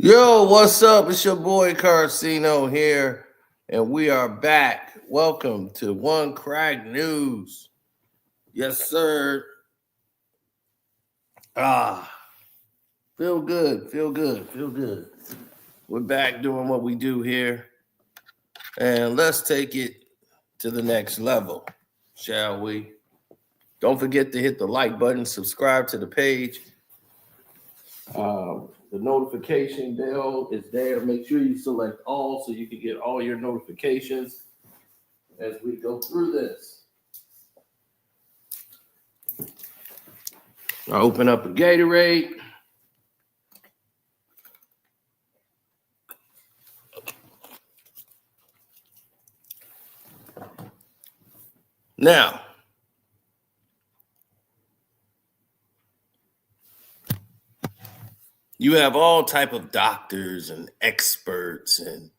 Yo, what's up? It's your boy Carcino here, and we are back. Welcome to One Crack News. Yes, sir. Ah, feel good, feel good, feel good. We're back doing what we do here, and let's take it to the next level, shall we? Don't forget to hit the like button, subscribe to the page. The notification bell is there. Make sure you select all so you can get all your notifications as we go through this. I open up a Gatorade. Now, you have all type of doctors and experts and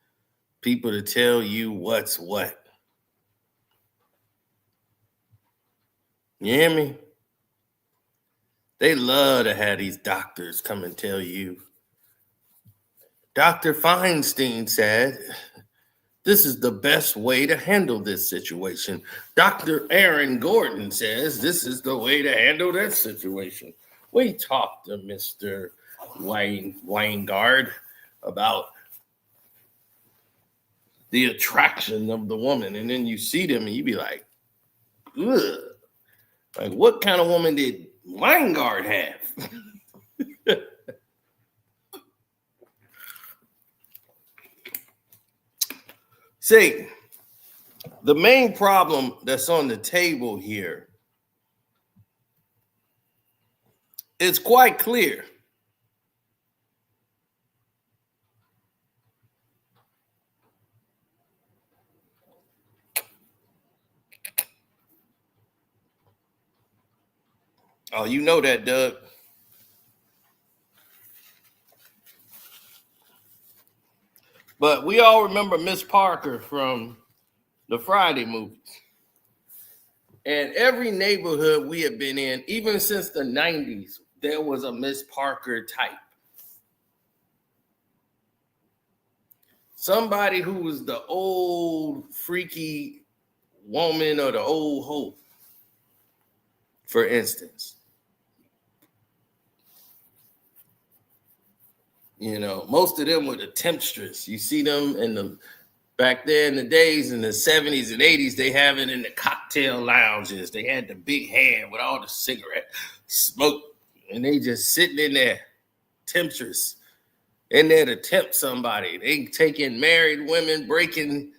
people to tell you what's what. You hear me? They love to have these doctors come and tell you. Dr. Feinstein said, this is the best way to handle this situation. Dr. Aaron Gordon says, this is the way to handle that situation. We talked to Mr. Weingard about the attraction of the woman, and then you see them and you be like, ugh. Like, what kind of woman did Weingard have? See, the main problem that's on the table here is quite clear. Oh, you know that, Doug. But we all remember Miss Parker from the Friday movies. And every neighborhood we have been in, even since the 90s, there was a Miss Parker type. Somebody who was the old freaky woman or the old hoe, for instance. You know, most of them were the temptress. You see them in the back there in the days in the 70s and 80s, they have it in the cocktail lounges. They had the big hand with all the cigarette smoke, and they just sitting in there, temptress, in there to tempt somebody. They taking married women, breaking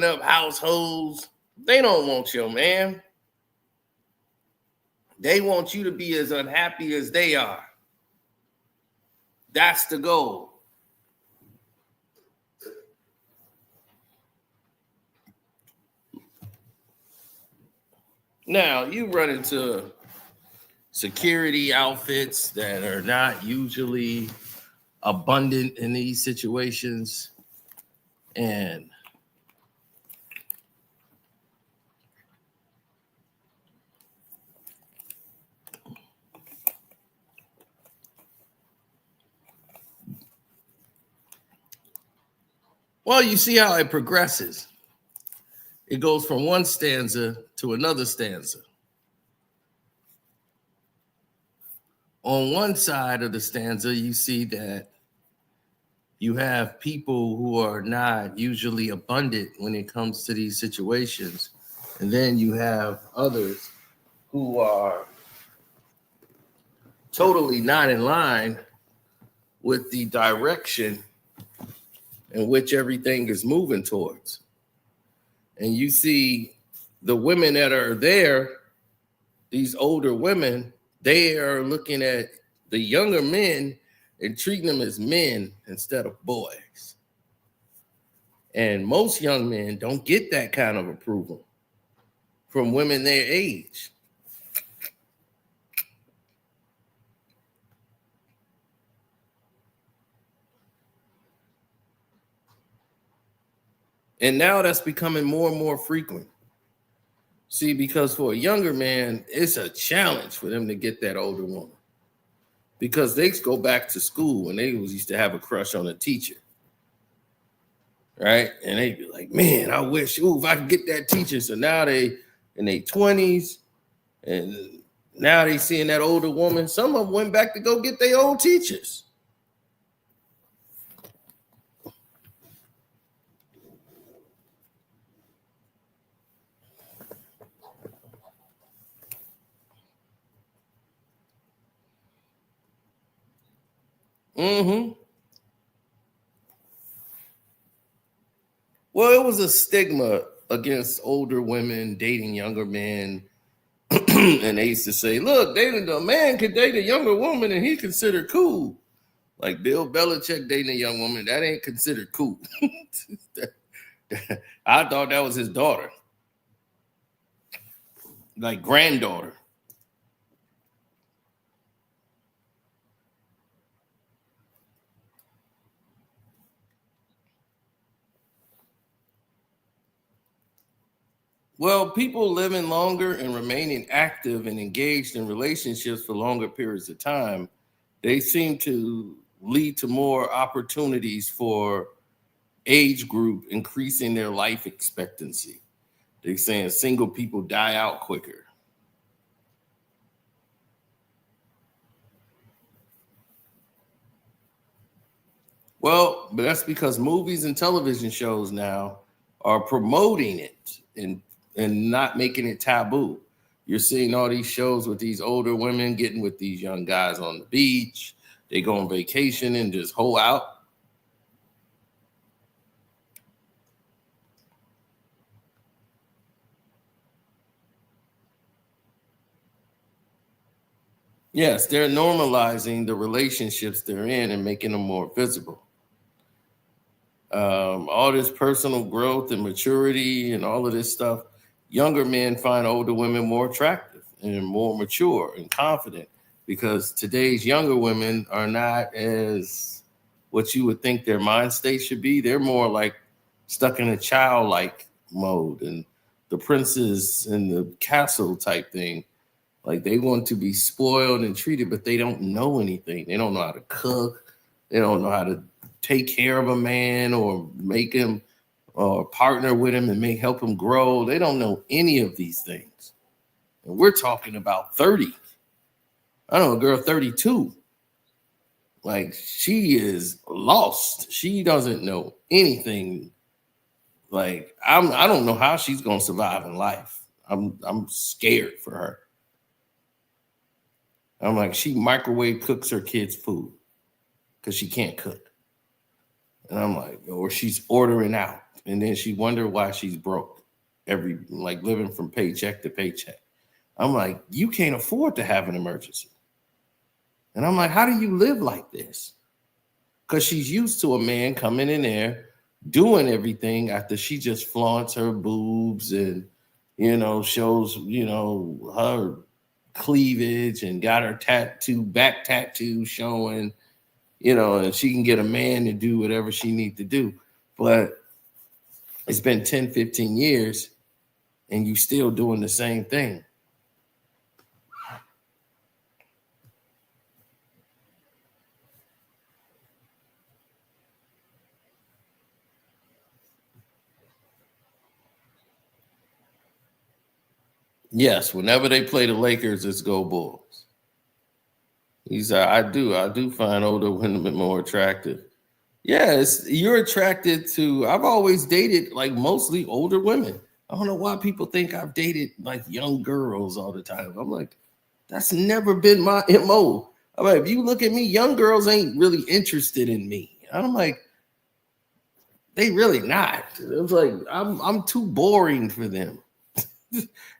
up households. They don't want your man. They want you to be as unhappy as they are. That's the goal. Now, you run into security outfits that are not usually abundant in these situations. And well, you see how it progresses. It goes from one stanza to another stanza. On one side of the stanza, you see that you have people who are not usually abundant when it comes to these situations. And then you have others who are totally not in line with the direction in which everything is moving towards. And you see the women that are there, these older women, they are looking at the younger men and treating them as men instead of boys. And most young men don't get that kind of approval from women their age. And now that's becoming more and more frequent. See, because for a younger man, it's a challenge for them to get that older woman. because they go back to school and they used to have a crush on a teacher, right? And they'd be like, man, I wish, if I could get that teacher. So now they in their 20s, and now they seeing that older woman. Some of them went back to go get their old teachers. Mm-hmm. Well, it was a stigma against older women dating younger men. And they used to say, look, dating a man could date a younger woman and he's considered cool. Like Bill Belichick dating a young woman, that ain't considered cool. I thought that was his daughter, like granddaughter. Well, people living longer and remaining active and engaged in relationships for longer periods of time, they seem to lead to more opportunities for age group increasing their life expectancy. They're saying single people die out quicker. Well, but that's because movies and television shows now are promoting it and not making it taboo. You're seeing all these shows with these older women getting with these young guys on the beach. They go on vacation and just hoe out. Yes, they're normalizing the relationships they're in and making them more visible. All this personal growth and maturity and all of this stuff, younger men find older women more attractive and more mature and confident because today's younger women are not as what you would think their mind state should be. They're more like stuck in a childlike mode and the princess and the castle type thing. Like they want to be spoiled and treated, but they don't know anything. They don't know how to cook. They don't know how to take care of a man or make him or partner with him and help him grow. They don't know any of these things. And we're talking about 30. I know a girl 32. Like she is lost. She doesn't know anything. Like I don't know how she's gonna survive in life. I'm scared for her. I'm like, she microwave cooks her kids' food because she can't cook. And I'm like, or she's ordering out. And then she wonder why she's broke like living from paycheck to paycheck. I'm like, you can't afford to have an emergency. And I'm like, how do you live like this? Because she's used to a man coming in there doing everything after she just flaunts her boobs and, shows, her cleavage and got her back tattoo showing, and she can get a man to do whatever she needs to do. But it's been 10, 15 years and you still doing the same thing. Yes, whenever they play the Lakers, it's go Bulls. He's I do find older women more attractive. Yes, you're attracted to. I've always dated like mostly older women. I don't know why people think I've dated like young girls all the time. I'm like, that's never been my MO. I'm like, if you look at me, young girls ain't really interested in me. And I'm like, they really not. It's like I'm too boring for them.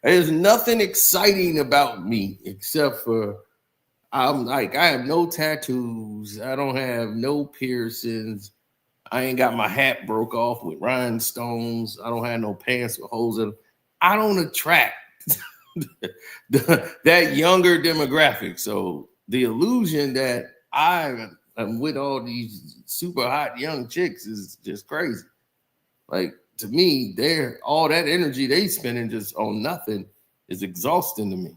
There's nothing exciting about me except for I'm like, I have no tattoos. I don't have no piercings. I ain't got my hat broke off with rhinestones. I don't have no pants with holes in them. I don't attract that younger demographic. So the illusion that I am with all these super hot young chicks is just crazy. Like to me, they're all that energy they spending just on nothing is exhausting to me.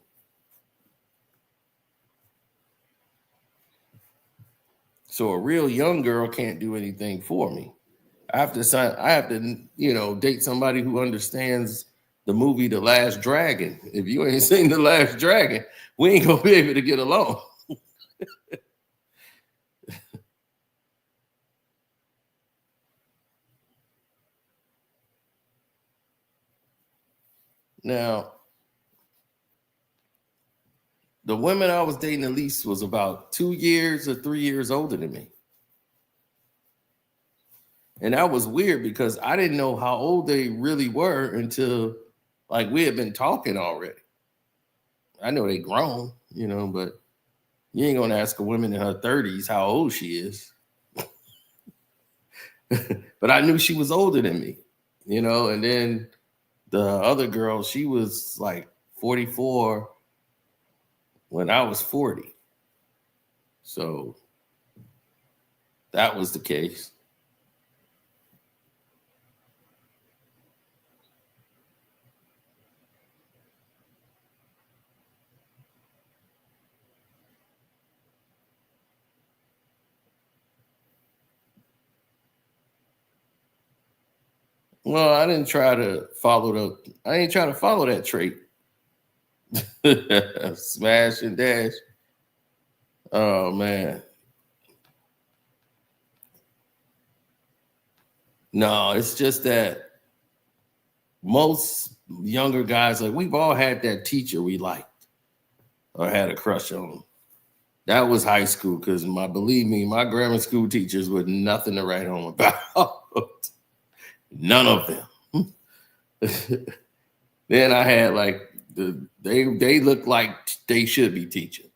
So a real young girl can't do anything for me. I have to date somebody who understands the movie The Last Dragon. If you ain't seen The Last Dragon, we ain't gonna be able to get along. Now, the women I was dating at least was about 2 years or 3 years older than me. And that was weird because I didn't know how old they really were until like we had been talking already. I know they grown, but you ain't gonna ask a woman in her 30s how old she is. But I knew she was older than me, and then the other girl, she was like 44 when I was 40. So that was the case. Well, I didn't try to follow that trait. Smash and dash. Oh man. No, it's just that most younger guys, like we've all had that teacher we liked or had a crush on. That was high school because believe me, my grammar school teachers were nothing to write home about. None of them. Then I had like they look like they should be teaching.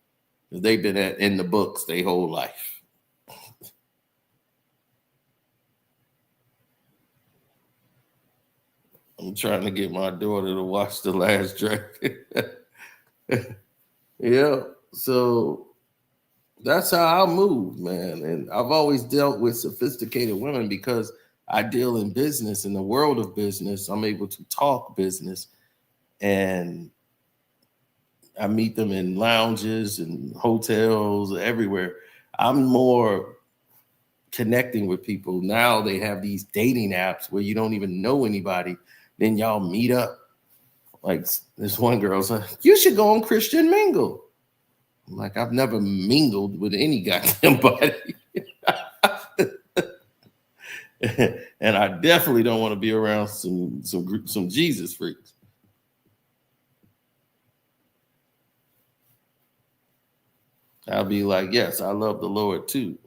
They've been in the books their whole life. I'm trying to get my daughter to watch The Last Dragon. Yeah, so that's how I move, man. And I've always dealt with sophisticated women because I deal in business, in the world of business. I'm able to talk business, and I meet them in lounges and hotels, everywhere. I'm more connecting with people. Now they have these dating apps where you don't even know anybody. Then y'all meet up. Like this one girl's like, you should go on Christian Mingle. I'm like, I've never mingled with any goddamn body. And I definitely don't want to be around some Jesus freaks. I'll be like, yes, I love the Lord too.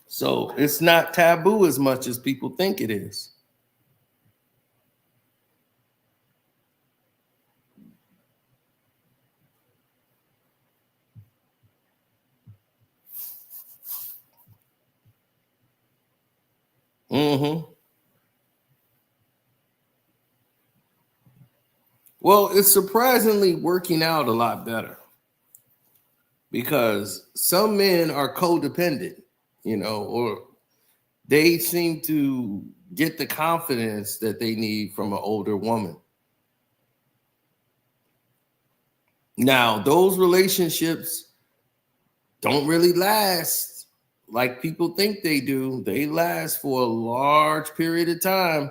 So it's not taboo as much as people think it is. Mm-hmm. Well, it's surprisingly working out a lot better because some men are codependent, or they seem to get the confidence that they need from an older woman. Now, those relationships don't really last like people think they do. They last for a large period of time,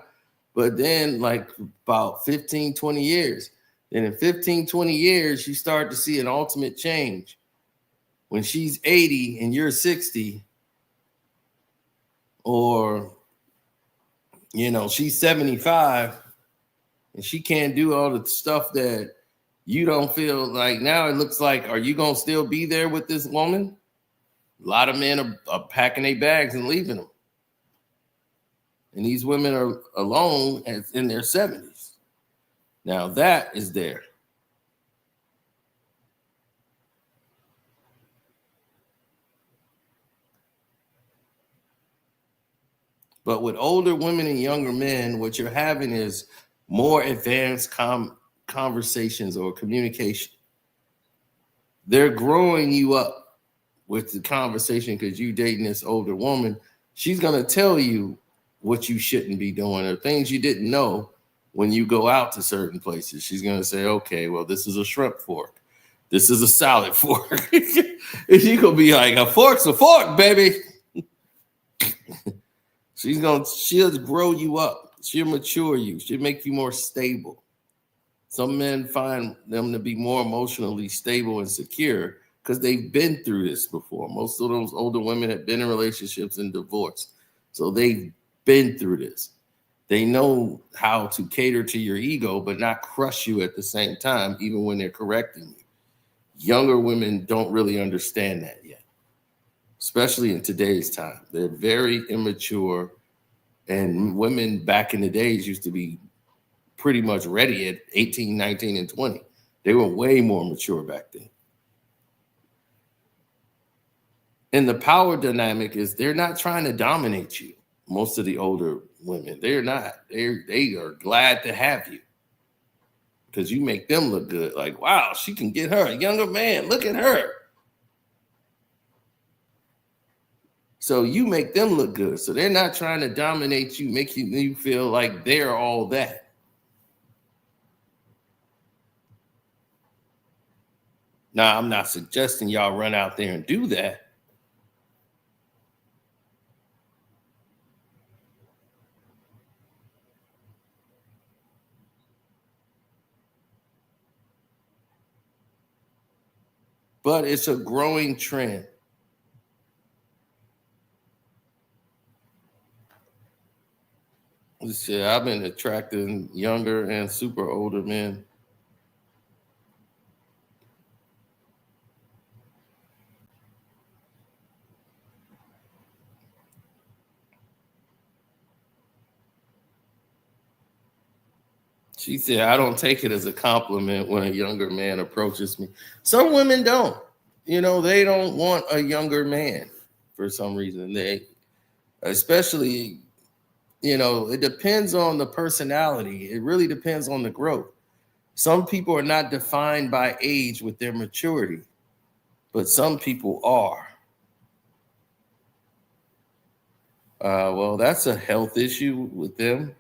but then like about 15, 20 years. Then in 15, 20 years, you start to see an ultimate change. When she's 80 and you're 60, or she's 75 and she can't do all the stuff that you don't feel like. Now it looks like, are you going to still be there with this woman? A lot of men are packing their bags and leaving them. And these women are alone in their 70s. Now that is there. But with older women and younger men, what you're having is more advanced conversations or communication. They're growing you up with the conversation because you dating this older woman. She's going to tell you what you shouldn't be doing or things you didn't know when you go out to certain places. She's going to say, okay, well, this is a shrimp fork. This is a salad fork. And you're going to be like, a fork's a fork, baby. She'll grow you up. She'll mature you. She'll make you more stable. Some men find them to be more emotionally stable and secure because they've been through this before. Most of those older women have been in relationships and divorced. So they've been through this. They know how to cater to your ego, but not crush you at the same time, even when they're correcting you. Younger women don't really understand that yet, especially in today's time. They're very immature, and women back in the days used to be pretty much ready at 18, 19, and 20. They were way more mature back then. And the power dynamic is they're not trying to dominate you. Most of the older women, they're not. They are glad to have you because you make them look good. Like, wow, she can get her a younger man. Look at her. So you make them look good. So they're not trying to dominate you, make you feel like they're all that. Now, I'm not suggesting y'all run out there and do that. But it's a growing trend. See, I've been attracting younger and super older men. She said, I don't take it as a compliment when a younger man approaches me. Some women don't. They don't want a younger man for some reason. Especially, it depends on the personality. It really depends on the growth. Some people are not defined by age with their maturity, but some people are. Well, that's a health issue with them.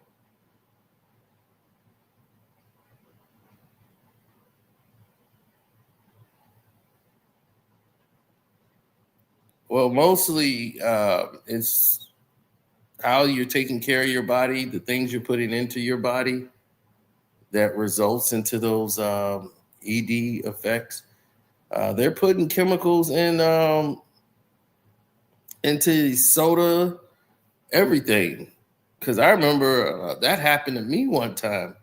Well, mostly it's how you're taking care of your body, the things you're putting into your body that results into those ED effects. They're putting chemicals into soda, everything. Because I remember that happened to me one time.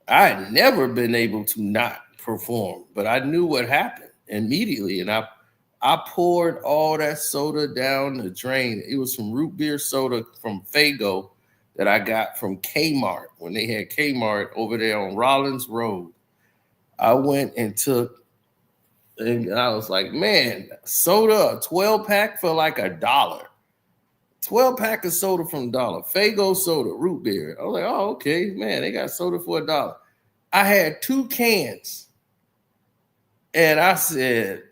I had never been able to not perform, but I knew what happened immediately. And I poured all that soda down the drain. It was some root beer soda from Fago that I got from Kmart when they had Kmart over there on Rollins Road. I went and took, and I was like, man, soda, a 12 pack for like $1. 12 pack of soda from $1. Fago soda, root beer. I was like, oh, okay, man, they got soda for $1. I had 2 cans, and I said,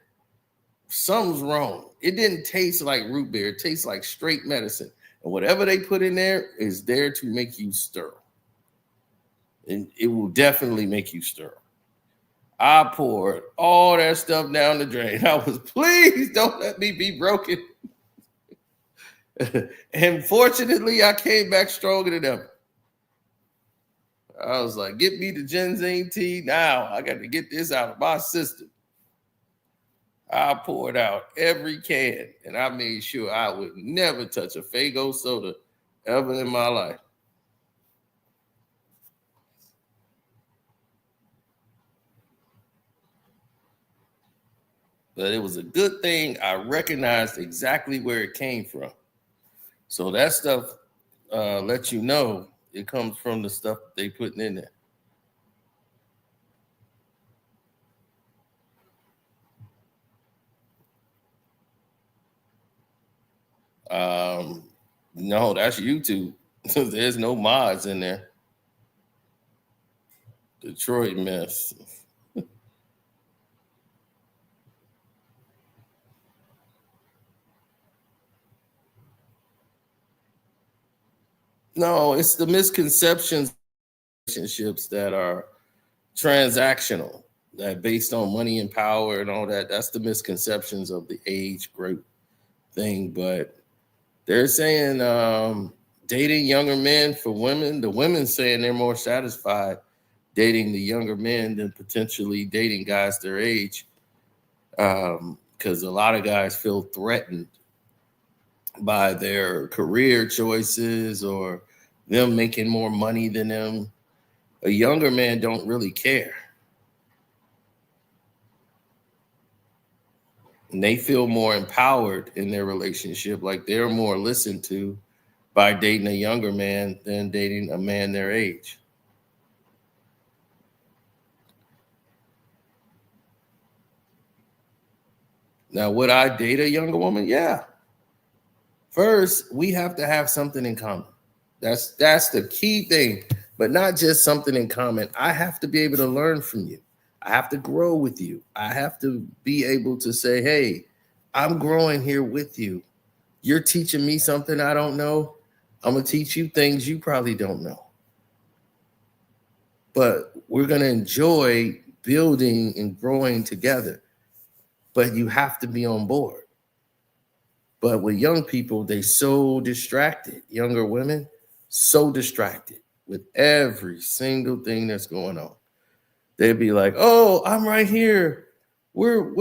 something's wrong. It didn't taste like root beer. It tastes like straight medicine. And whatever they put in there is there to make you stir. And it will definitely make you stir. I poured all that stuff down the drain. I was, please don't let me be broken. And fortunately, I came back stronger than ever. I was like, get me the ginseng tea now. I got to get this out of my system. I poured out every can, and I made sure I would never touch a Fago soda ever in my life. But it was a good thing I recognized exactly where it came from. So that stuff lets you know it comes from the stuff they putting in there. No, that's YouTube. There's no mods in there. Detroit mess. No, it's the misconceptions of relationships that are transactional, that based on money and power and all that. That's the misconceptions of the age group thing. But they're saying dating younger men for women, the women saying they're more satisfied dating the younger men than potentially dating guys their age. Because a lot of guys feel threatened by their career choices or them making more money than them. A younger man don't really care. And they feel more empowered in their relationship, like they're more listened to by dating a younger man than dating a man their age. Now, would I date a younger woman? Yeah. First, we have to have something in common. That's the key thing, but not just something in common. I have to be able to learn from you. I have to grow with you. I have to be able to say, "Hey, I'm growing here with you. You're teaching me something I don't know. I'm going to teach you things you probably don't know." But we're going to enjoy building and growing together. But you have to be on board. But with young people, they so distracted. Younger women, so distracted with every single thing that's going on. They'd be like, "Oh, I'm right here. We're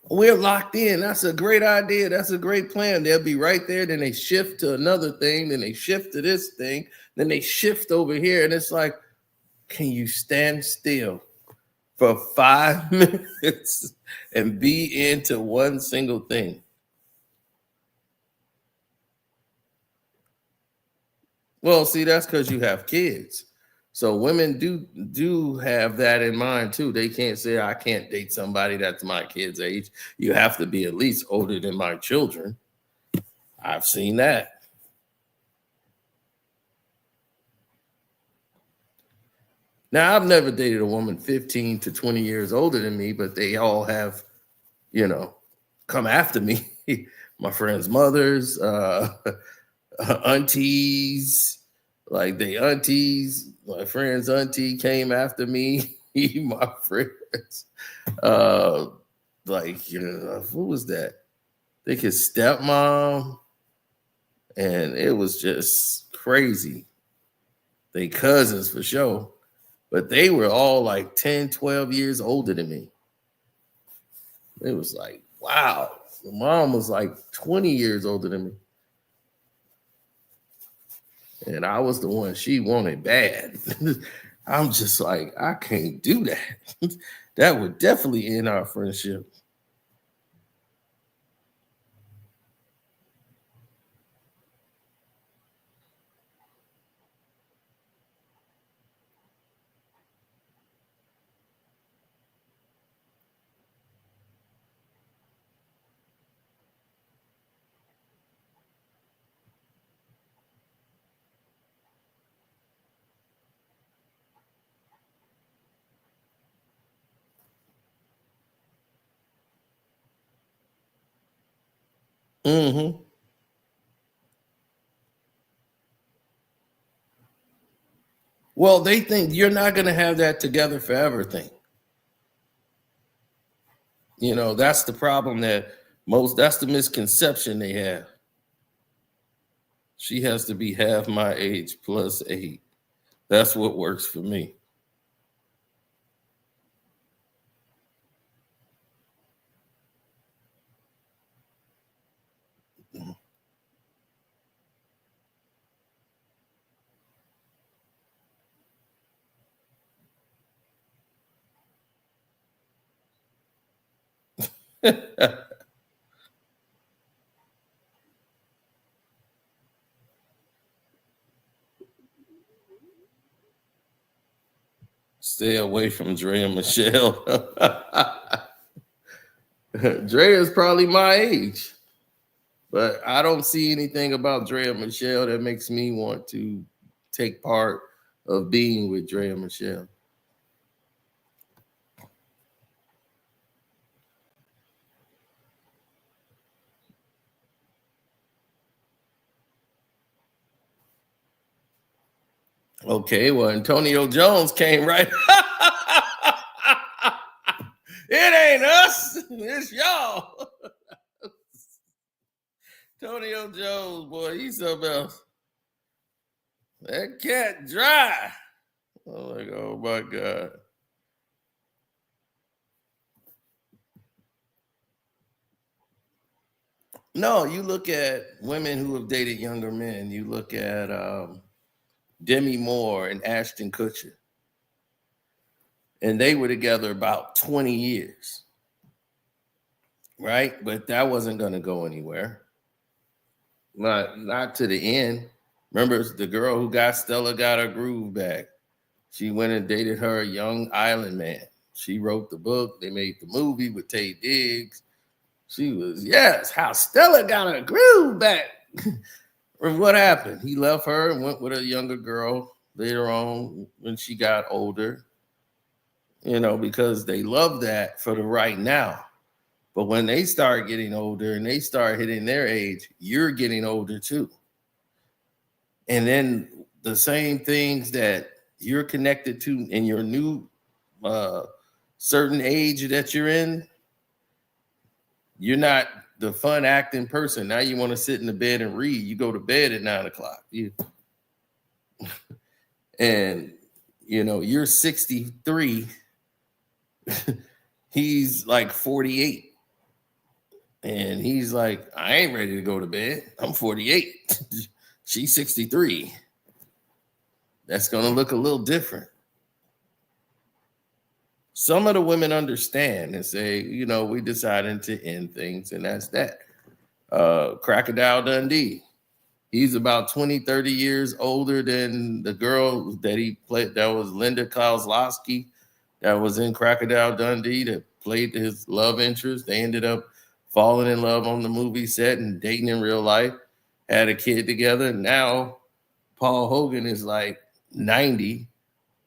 locked in. That's a great idea. That's a great plan." They'll be right there. Then they shift to another thing. Then they shift to this thing. Then they shift over here. And it's like, can you stand still for 5 minutes and be into one single thing? Well, see, that's because you have kids. So women do have that in mind too. They can't say, "I can't date somebody that's my kid's age." You have to be at least older than my children. I've seen that. Now, I've never dated a woman 15 to 20 years older than me, but they all have, you know, come after me. My friends' mothers, aunties, like the aunties, my friend's auntie came after me. My friends, uh, like, who was that? I think his stepmom, and it was just crazy. They cousins for sure, but they were all like 10, 12 years older than me. It was like, wow. The mom was like 20 years older than me. And I was the one she wanted bad. I'm just like, I can't do that. That would definitely end our friendship. Hmm. Well, they think you're not going to have that together forever thing. That's the problem that's the misconception they have. She has to be half my age plus 8. That's what works for me. Stay away from Dre and Michelle. Dre is probably my age, but I don't see anything about Dre and Michelle that makes me want to take part of being with Dre and Michelle. Okay, well, Antonio Jones came right. It ain't us, it's y'all. Antonio Jones, boy, he's something else. That cat dry. I'm like, oh my God. No, you look at women who have dated younger men. You look at Demi Moore and Ashton Kutcher. And they were together about 20 years. Right? But that wasn't going to go anywhere. Not to the end. Remember the girl who got Stella got her groove back. She went and dated her young island man. She wrote the book. They made the movie with Taye Diggs. She was, yes, how Stella got her groove back. And what happened? He left her and went with a younger girl later on when she got older, because they love that for the right now. But when they start getting older and they start hitting their age, you're getting older too. And then the same things that you're connected to in your new certain age that you're in, you're not the fun acting person. Now you want to sit in the bed and read. You go to bed at 9 o'clock. And, you're 63. He's like 48. And he's like, I ain't ready to go to bed. I'm 48. She's 63. That's going to look a little different. Some of the women understand and say, we decided to end things, and that's that. Crocodile Dundee. He's about 20, 30 years older than the girl that he played. That was Linda Kozlowski. That was in Crocodile Dundee that played his love interest. They ended up falling in love on the movie set and dating in real life, had a kid together. Now Paul Hogan is like 90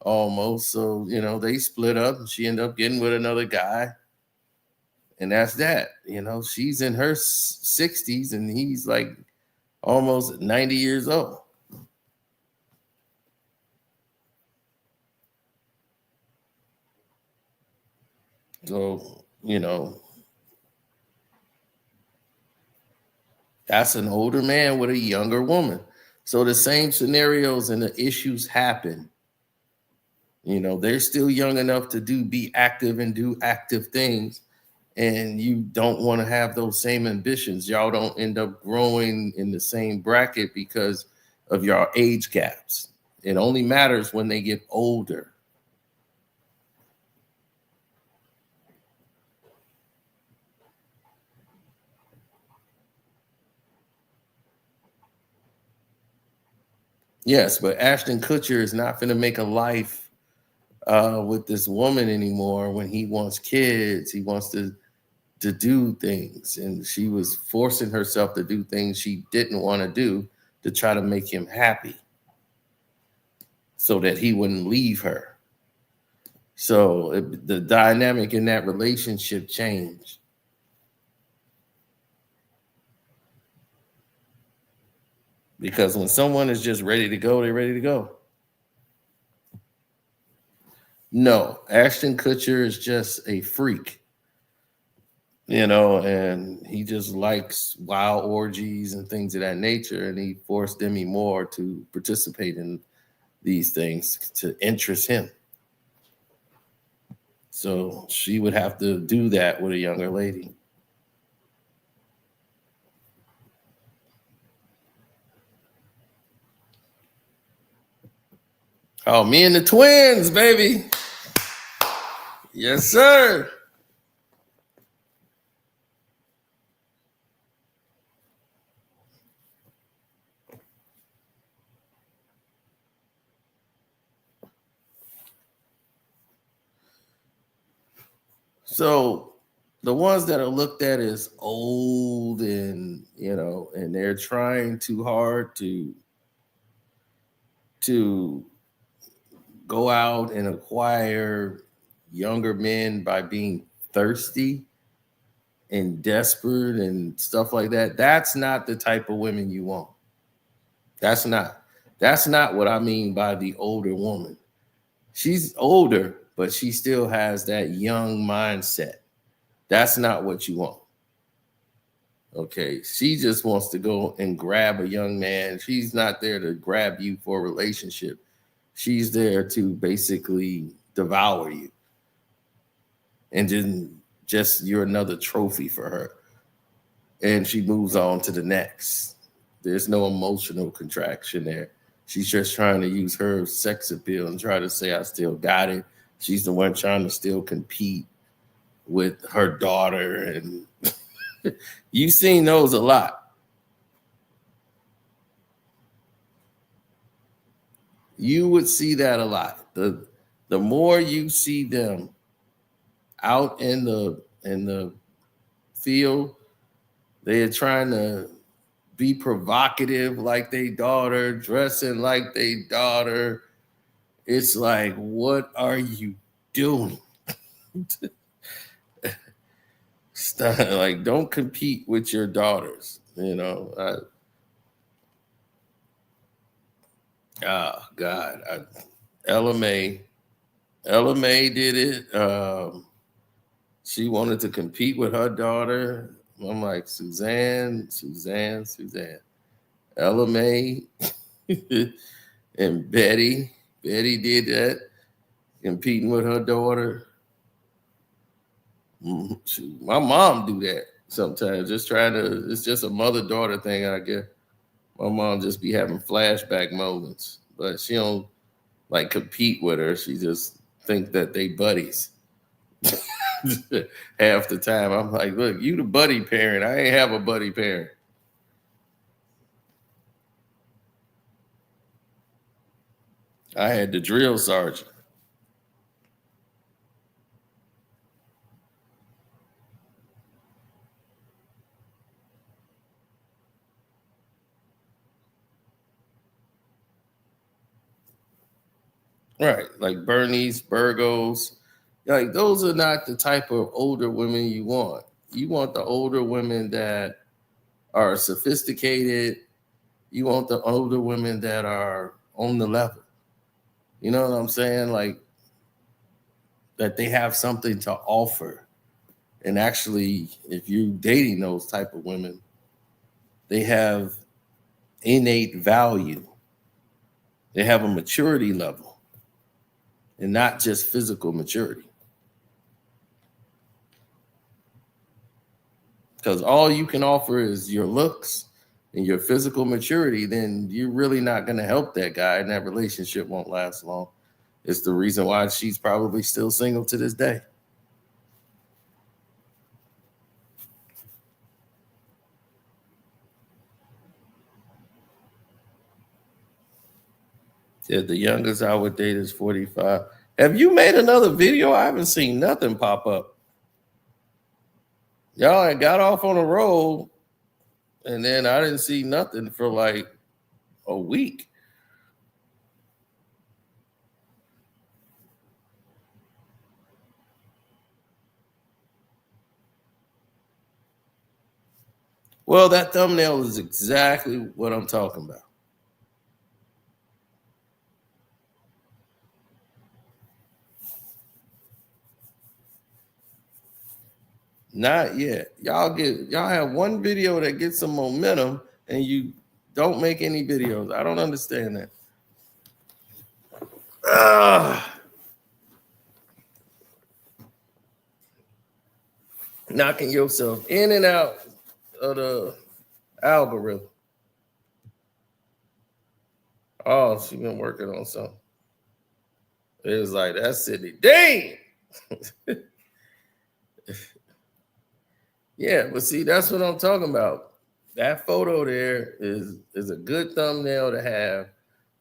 almost. So, they split up and she ended up getting with another guy. And that's that. She's in her 60s and he's like almost 90 years old. So, that's an older man with a younger woman. So the same scenarios and the issues happen. They're still young enough to be active and do active things. And you don't want to have those same ambitions. Y'all don't end up growing in the same bracket because of your age gaps. It only matters when they get older. Yes, but Ashton Kutcher is not going to make a life with this woman anymore. When he wants kids, he wants to do things. And she was forcing herself to do things she didn't want to do to try to make him happy so that he wouldn't leave her. So the dynamic in that relationship changed. Because when someone is just ready to go, they're ready to go. No, Ashton Kutcher is just a freak, and he just likes wild orgies and things of that nature. And he forced Demi Moore to participate in these things to interest him. So she would have to do that with a younger lady. Oh, me and the twins, baby. Yes, sir. So the ones that are looked at as old and, and they're trying too hard to to go out and acquire younger men by being thirsty and desperate and stuff like that. That's not the type of women you want. That's not what I mean by the older woman. She's older, but she still has that young mindset. That's not what you want. Okay, she just wants to go and grab a young man. She's not there to grab you for a relationship. She's there to basically devour you. And then just you're another trophy for her. And she moves on to the next. There's no emotional contraction there. She's just trying to use her sex appeal and try to say, I still got it. She's the one trying to still compete with her daughter. And you've seen those a lot. You would see that a lot. The more you see them out in the field, they're trying to be provocative like they daughter, dressing like they daughter. It's like, what are you doing? Stop, like, don't compete with your daughters. God, Ella May did it. She wanted to compete with her daughter. I'm like, Suzanne. Ella May and Betty did that, competing with her daughter. My mom do that sometimes, just trying to, it's just a mother-daughter thing, I guess. My mom just be having flashback moments, but she don't like compete with her. She just think that they buddies. Half the time I'm like, look, you the buddy parent. I ain't have a buddy parent. I had the drill sergeant. Right, like Bernice, Burgos. Like, those are not the type of older women you want. You want the older women that are sophisticated. You want the older women that are on the level. You know what I'm saying? Like, that they have something to offer. And actually, if you're dating those type of women, they have innate value. They have a maturity level and not just physical maturity. Because all you can offer is your looks and your physical maturity, then you're really not going to help that guy, and that relationship won't last long. It's the reason why she's probably still single to this day. Yeah, the youngest I would date is 45. Have you made another video? I haven't seen nothing pop up. Y'all had got off on a roll, and then I didn't see nothing for like a week. Well, that thumbnail is exactly what I'm talking about. Not yet. Y'all have one video that gets some momentum, and you don't make any videos. I don't understand that. Knocking yourself in and out of the algorithm. Oh, she been working on something. It was like, that's Sydney. Dang! Yeah, but see, that's what I'm talking about. That photo there is a good thumbnail to have,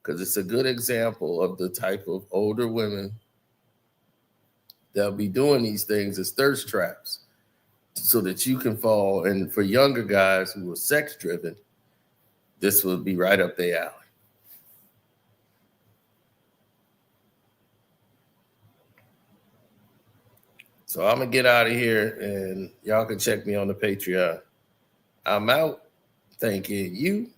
because it's a good example of the type of older women that'll be doing these things as thirst traps, so that you can fall. And for younger guys who are sex driven, this would be right up their alley. So I'm going to get out of here, and y'all can check me on the Patreon. I'm out. Thanking you.